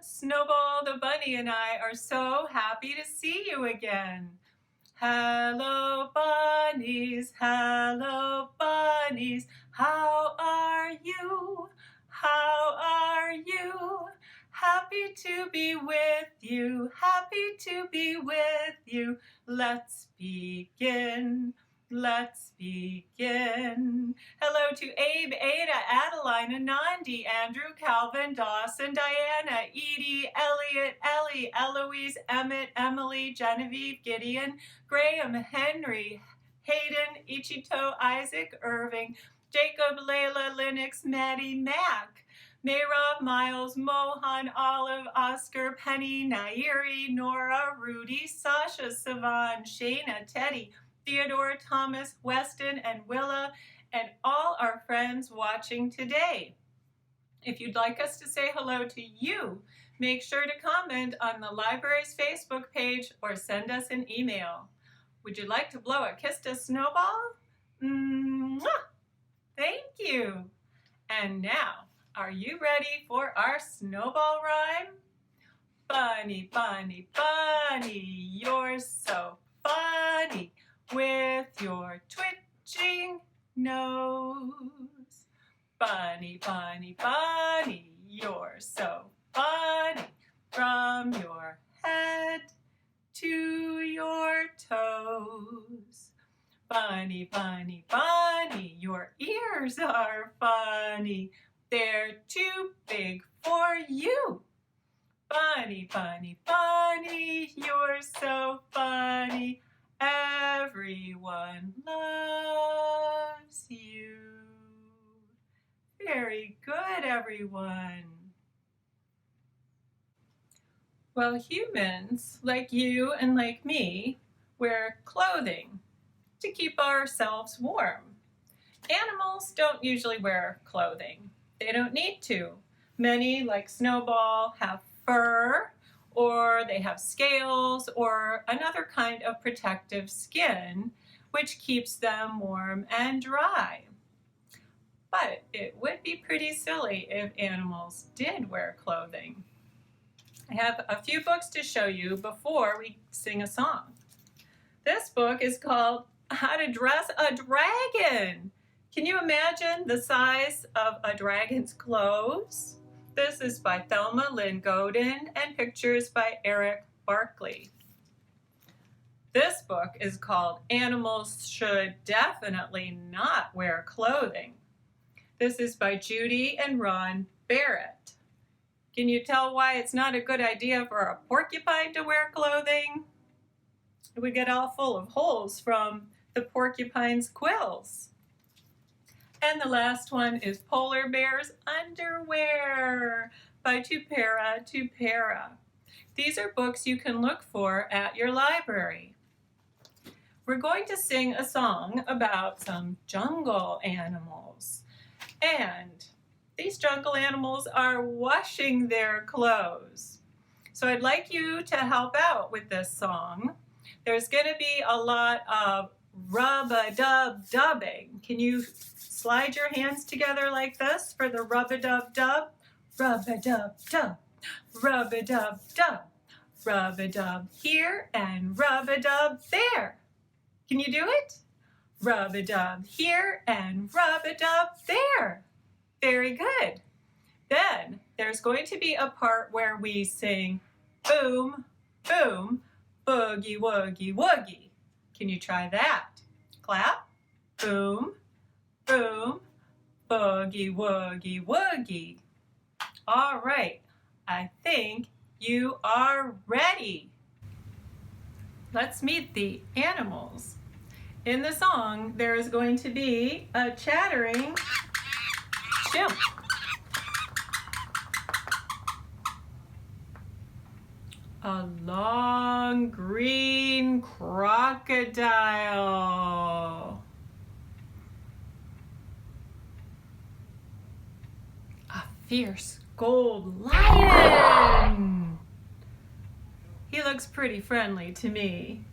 Snowball the bunny and I are so happy to see you again. Hello bunnies, how are you? How are you? Happy to be with you, happy to be with you. Let's begin. Let's begin. Hello to Abe, Ada, Adeline, Anandi, Andrew, Calvin, Dawson, Diana, Edie, Elliot, Ellie, Eloise, Emmett, Emily, Genevieve, Gideon, Graham, Henry, Hayden, Ichito, Isaac, Irving, Jacob, Layla, Linux, Maddie, Mac, Mayra, Miles, Mohan, Olive, Oscar, Penny, Nairi, Nora, Rudy, Sasha, Savan, Shayna, Teddy, Theodore, Thomas, Weston, and Willa, and all our friends watching today. If you'd like us to say hello to you, make sure to comment on the library's Facebook page or send us an email. Would you like to blow a kiss to Snowball? Mwah! Thank you. And now, are you ready for our Snowball rhyme? Bunny, bunny, bunny, you're so funny with your twitching nose. Bunny, bunny, bunny, you're so funny from your head to your toes. Bunny, bunny, bunny, your ears are funny. They're too big for you. Bunny, bunny, bunny, you're so funny. Everyone loves you. Very good, everyone. Well, humans, like you and like me, wear clothing to keep ourselves warm. Animals don't usually wear clothing. They don't need to. Many, like Snowball, have fur, or they have scales, or another kind of protective skin, which keeps them warm and dry. But it would be pretty silly if animals did wear clothing. I have a few books to show you before we sing a song. This book is called How to Dress a Dragon. Can you imagine the size of a dragon's clothes? This is by Thelma Lynn Godin and pictures by Eric Barkley. This book is called Animals Should Definitely Not Wear Clothing. This is by Judy and Ron Barrett. Can you tell why it's not a good idea for a porcupine to wear clothing? It would get all full of holes from the porcupine's quills. And the last one is Polar Bear's Underwear by Tupera. These are books you can look for at your library. We're going to sing a song about some jungle animals. And these jungle animals are washing their clothes. So I'd like you to help out with this song. There's going to be a lot of rub-a-dub-dubbing. Can you slide your hands together like this for the rub-a-dub-dub? Rub-a-dub-dub, rub-a-dub-dub, rub-a-dub here and rub-a-dub there. Can you do it? Rub-a-dub here and rub-a-dub there. Very good. Then there's going to be a part where we sing boom, boom, boogie, woogie, woogie. Can you try that? Clap, boom, boom, boogie, woogie, woogie. All right, I think you are ready. Let's meet the animals. In the song, there is going to be a chattering chimp. A long green crocodile. A fierce gold lion. He looks pretty friendly to me.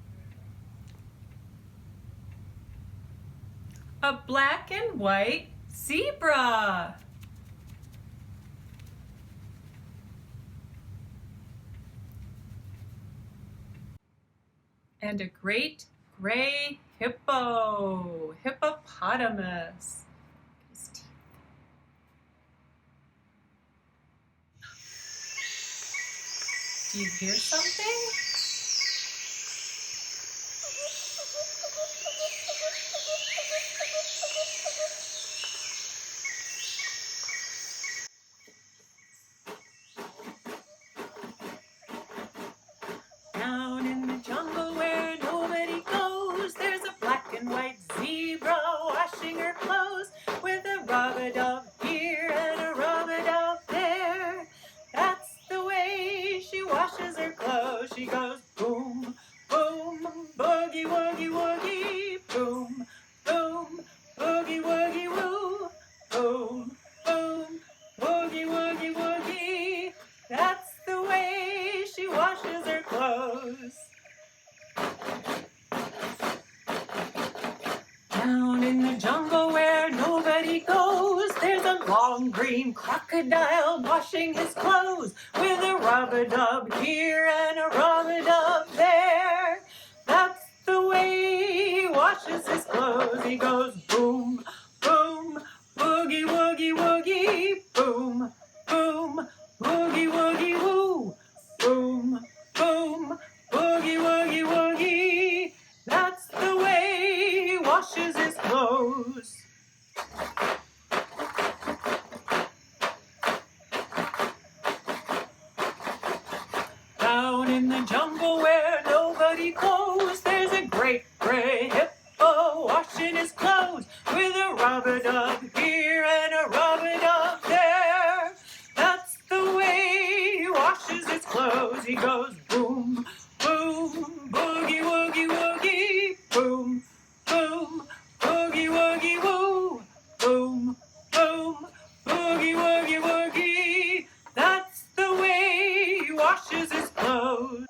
A black and white zebra. and a great gray hippo, hippopotamus. His teeth. Do you hear something? Down in the jungle where nobody goes, there's a black and white zebra washing her clothes with a rub-a-dub here and a rub-a-dub there. That's the way she washes her clothes. She goes boom, boom, boogie-woogie, woogie, boom, boom, boogie-woogie, woo, boom, boom, boogie-woogie, woogie. That's the way she washes her clothes. Down in the jungle where nobody goes, there's a long green crocodile washing his clothes with a rub-a-dub here and a rub-a-dub there. That's the way he washes his clothes. He goes boom, boom, boogie-woogie, woogie, boom, boom, boogie-woogie, woo, boom, boom, boogie-woogie, woogie. That's the way he washes his clothes. Down in the jungle where nobody goes, there's a great gray hippo washing his clothes with a rub-a-dub here and a rub-a-dub there. That's the way he washes his clothes. He goes boom, boom, boogie-woogie, woogie, boom, boom, boogie-woogie, woo, boom, boom, boogie-woogie, woogie. That's the way he washes his clothes.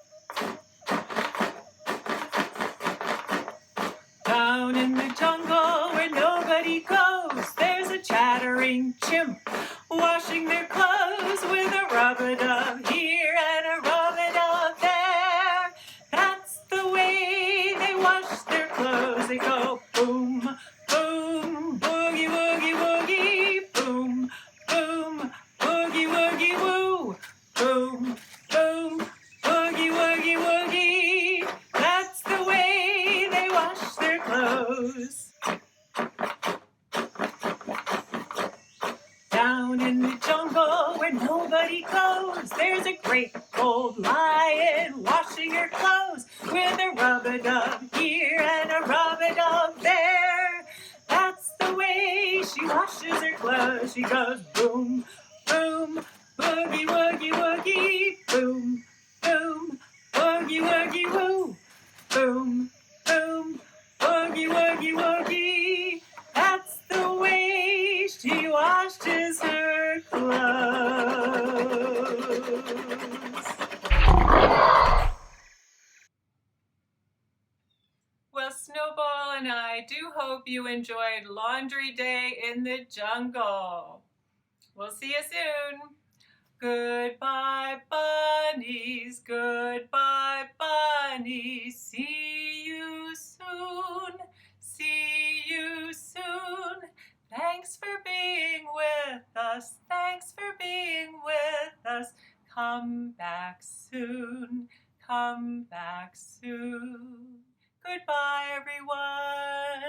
Down in the jungle where nobody goes, there's a chattering chimp washing their clothes with a rub-a-dub here and a rub-a-dub there. That's the way they wash their clothes. They go boom, boom, boogie-woogie, woogie, boom, boom, boogie-woogie, woo, boom, boom, boogie-woogie, woogie. That's the way they wash their clothes. Down in the jungle where nobody goes, there's a great old lion washing her clothes with a rub-a-dub here and a rub-a-dub there. That's the way she washes her clothes. She goes boom, boom, boogie-woogie, woogie, boom, boom, boogie-woogie, woo, boom, boom, boogie-woogie, woogie. That's the way she washes her clothes. Well, Snowball and I do hope you enjoyed Laundry Day in the Jungle. We'll see you soon. Goodbye, bunnies. Goodbye, bunnies. See you soon. See you soon. Thanks for being with us. Thanks for being with us. Come back soon. Come back soon. Goodbye, everyone.